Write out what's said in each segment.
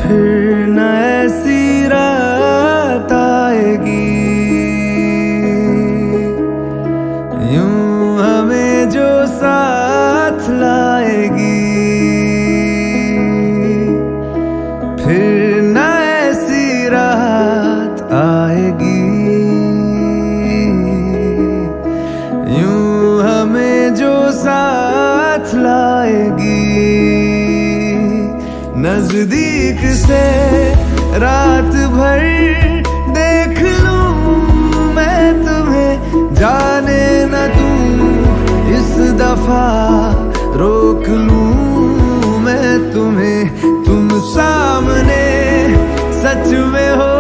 फिर न ऐसी रात आएगी, यूं हमें जो साथ लाएगी। फिर न ऐसी रात आएगी, यूं हमें जो साथ लाएगी। नजदीक से रात भर देख लूं मैं तुम्हें, जाने न दूं इस दफा रोक लूं मैं तुम्हें। तुम सामने सच में हो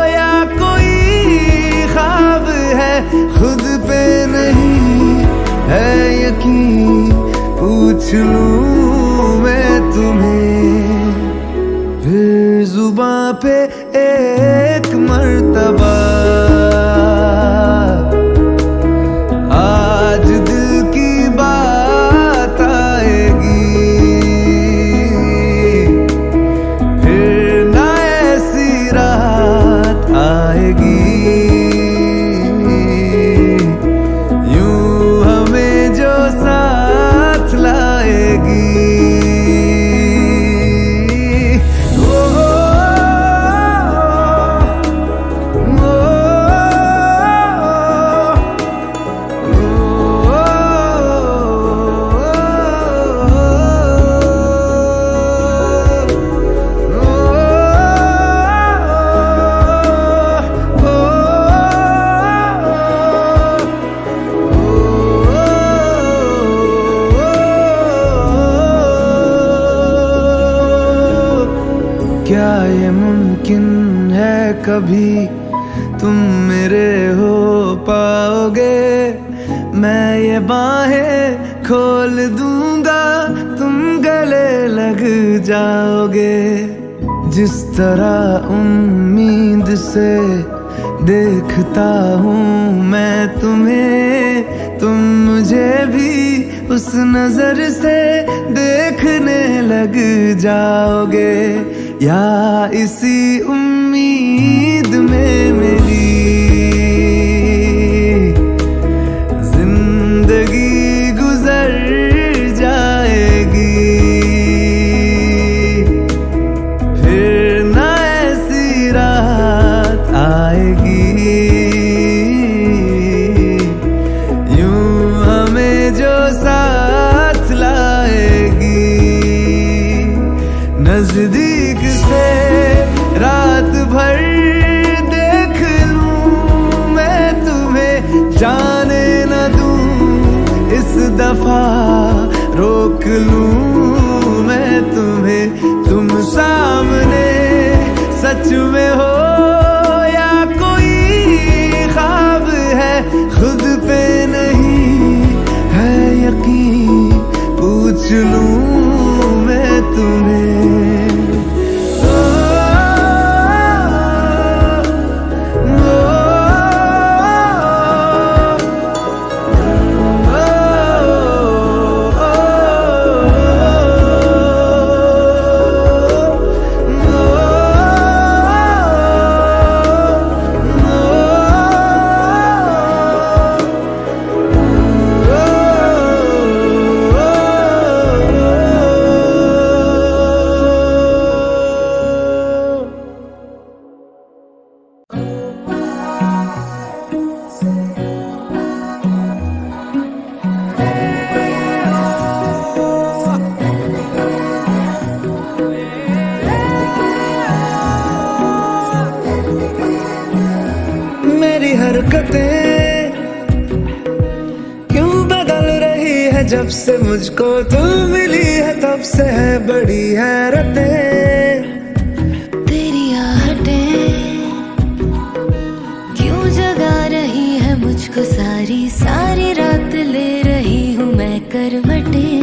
या कोई ख्वाब है, खुद पे नहीं है यकीन, पूछ लूं मैं तुम्हें। फिर जुबां पे एक मर्तबा आज दिल की बात आएगी। फिर ना ऐसी रात आएगी, यूं हमें जो साथ लाएगी। क्या ये मुमकिन है कभी तुम मेरे हो पाओगे? मैं ये बाहें खोल दूंगा, तुम गले लग जाओगे। जिस तरह उम्मीद से देखता हूँ मैं तुम्हें, तुम मुझे भी उस नजर से देखने लग जाओगे। या इसी उम्मीद में मेरी जिंदगी गुजर जाएगी। फिर ना ऐसी रात आएगी, यूं हमें जो साथ लाएगी। नजदीक से रात भर देख लूं मैं तुम्हें, जाने न दूं इस दफा रोक लूं मैं तुम्हें। तुम सामने सच में हो या कोई ख्वाब है, खुद पे नहीं है यकीन, पूछ लूं मैं तुम्हें। जब से मुझको तू मिली है तब से है बड़ी हैरतें। तेरी आहटें क्यों जगा रही है मुझको, सारी सारी रात ले रही हूँ मैं करवटें।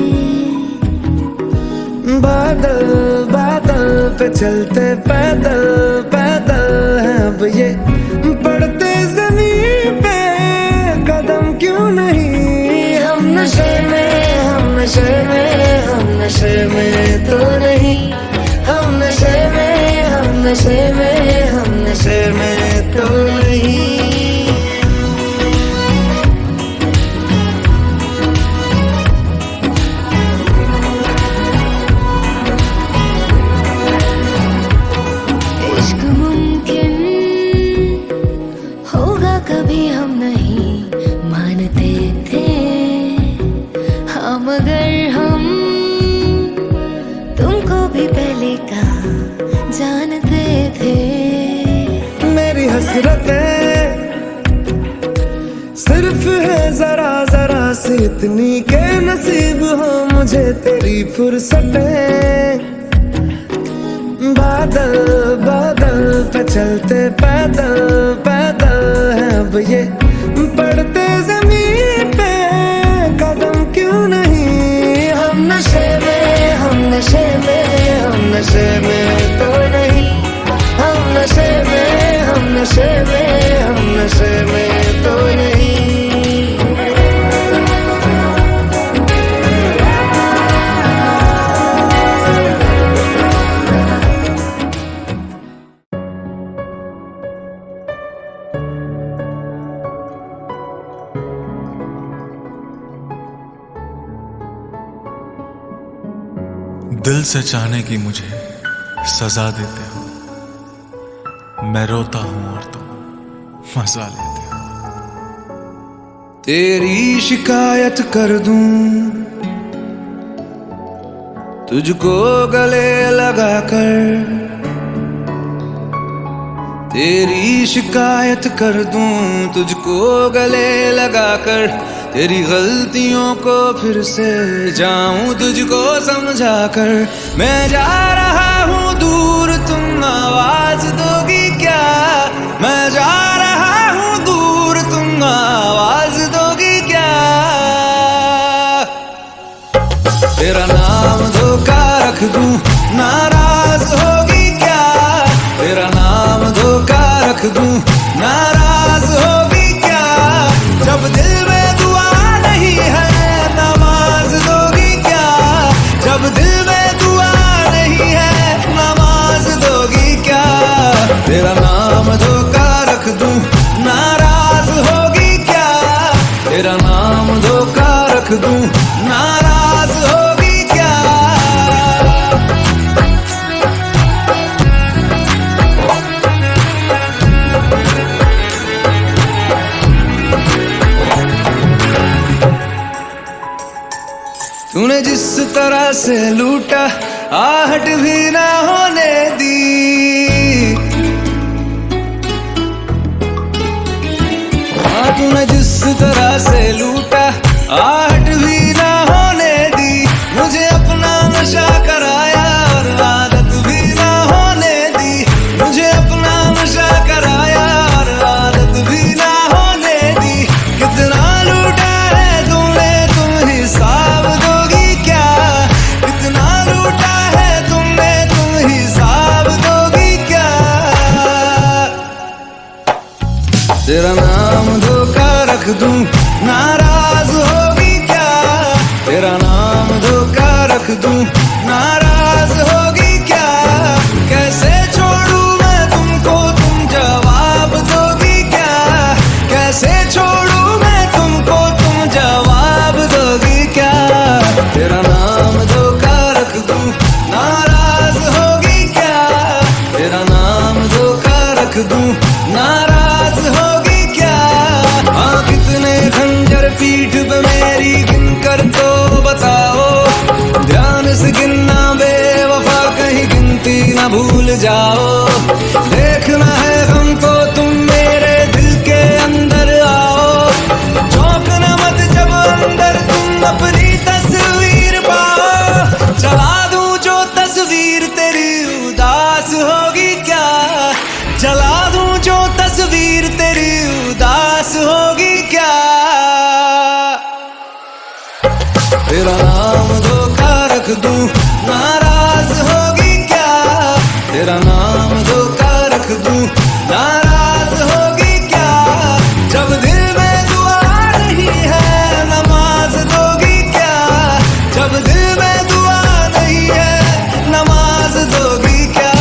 बादल बादल पे चलते पैदल पैदल है अब ये, पड़ते जमीन पे कदम क्यों नहीं। हम नशे में हम नशे में हम नशे में तो नहीं, हम नशे में हम नशे में हम नशे में तो नहीं। इश्क मुमकिन होगा कभी हम नहीं मानते थे, हाँ मगर हम तुमको भी पहले का जानते थे। मेरी हसरतें सिर्फ है जरा जरा सी इतनी के नसीब हो मुझे तेरी फुर्सतें। बादल बादल पे चलते पैदल पैदल है अब ये, पड़ते जमीन पे कदम क्यों नहीं। हम नशे में हम नशे में हम नशे में तो नहीं, हम नशे में हम नशे में हम नशे में तो नहीं। दिल से चाहने की मुझे सजा देते हो, मैं रोता हूं और तुम मजा लेते हो। तेरी शिकायत कर दूं तुझको गले लगा कर, तेरी शिकायत कर दूं तुझको गले लगा कर, तेरी गलतियों को फिर से जाऊं तुझको समझा कर। मैं जा रहा हूँ दूर तुम आवाज दोगी क्या, मैं जा रहा हूँ दूर तुम आवाज दोगी क्या। तेरा नाम धोखा रख दूं नाराज होगी क्या, तेरा नाम धोखा रख दूं नाराज होगी क्या। जब दिल में दुआ नहीं है नमाज दोगी क्या, जब दिल में दुआ नहीं है नमाज दोगी क्या। तेरा नाम धोखा रख दूं नाराज होगी क्या, तेरा नाम धोखा रख दूं नाराज होगी क्या। तूने जिस तरह से लूटा आहट भी ना होने दी, हाँ तूने जिस तरह से लूटा आहट भी ना होने दी। मुझे अपना नशा कराया और आदत भी ना होने दी, मुझे अपना नशा कराया और आदत भी ना होने दी। कितना लूटा है तुमने तुम हिसाब दोगी क्या, कितना लूटा है तुमने तुम हिसाब दोगी क्या। तेरा नाम धोखा रख दूं नाराज होगी क्या, तेरा नाम धोखा रख दूं नाराज होगी क्या। कैसे छोड़ूं मैं तुमको तुम जवाब दोगी क्या, कैसे छोड़ूं मैं तुमको तुम जवाब दोगी क्या। तेरा नाम धोखा रख दूं नाराज होगी क्या, तेरा नाम धोखा रख दूं नाराज होगी क्या। हाँ कितने खंजर पीठ पे मेरी गिन कर तो बताओ, ध्यान से गिनना बेवफा कहीं गिनती ना भूल जाओ। देखना है हमको तुम मेरे दिल के अंदर आओ, चौंकना मत जब अंदर तुम अपनी दूं, नाराज होगी क्या? तेरा नाम धोखा रख दूं, नाराज होगी क्या? जब दिल में दुआ नहीं है, नमाज दोगी क्या? जब दिल में दुआ नहीं है, नमाज दोगी क्या?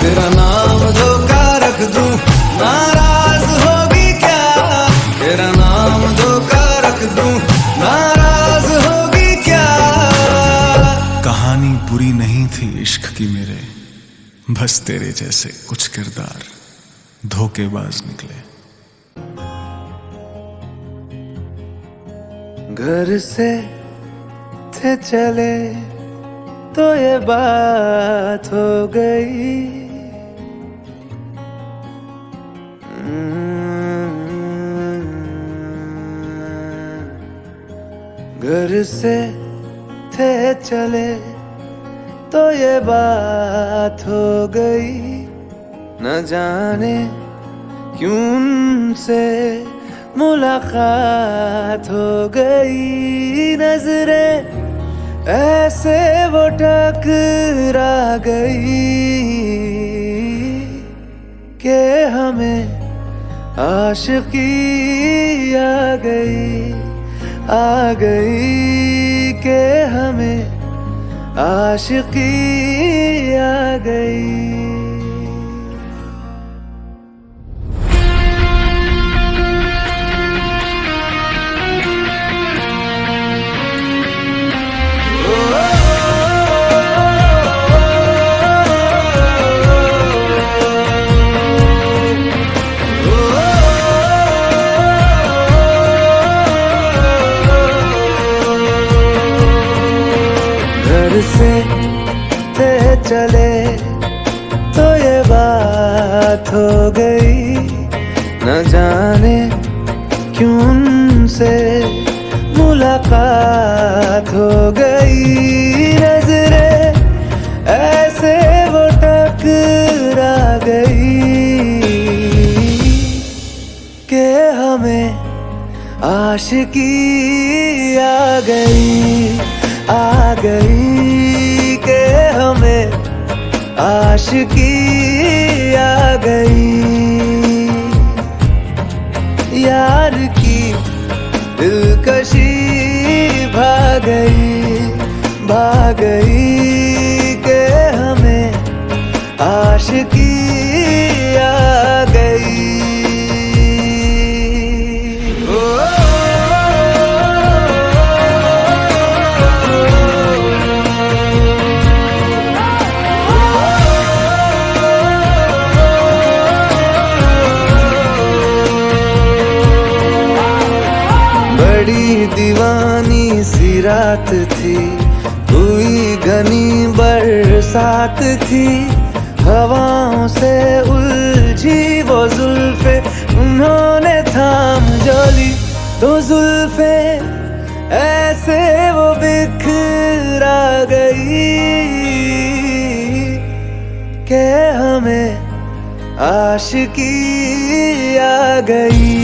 तेरा नाम धोखा रख दूं, नाराज होगी क्या? तेरा नाम धोखा रख दूं, नाराज होगी क्या? कहानी बुरी नहीं थी इश्क की मेरे, बस तेरे जैसे कुछ किरदार धोखेबाज निकले। घर से थे चले तो ये बात हो गई, घर से थे चले तो ये बात हो गई, न जाने क्यों उनसे मुलाकात हो गई। नजरें ऐसे वो टकरा गई कि हमें आशिकी आ गई कि हमें आशिकी आ गई। घर से थे चले तो ये बात हो गई, न जाने क्यों उनसे मुलाकात हो गई। नजरें ऐसे वो टकरा गई कि हमें आशिकी आ गई कि हमें आशिकी आ गई। यार की दिलकशी भाग गई कि हमें आशिकी आ गई। बड़ी दीवानी सी रात थी, हुई घनी बरसात थी, हवाओं से उलझी वो जुल्फे, उन्होंने थाम जो ली तो जुल्फे ऐसे वो बिखरा गई कि हमें आशिकी आ गई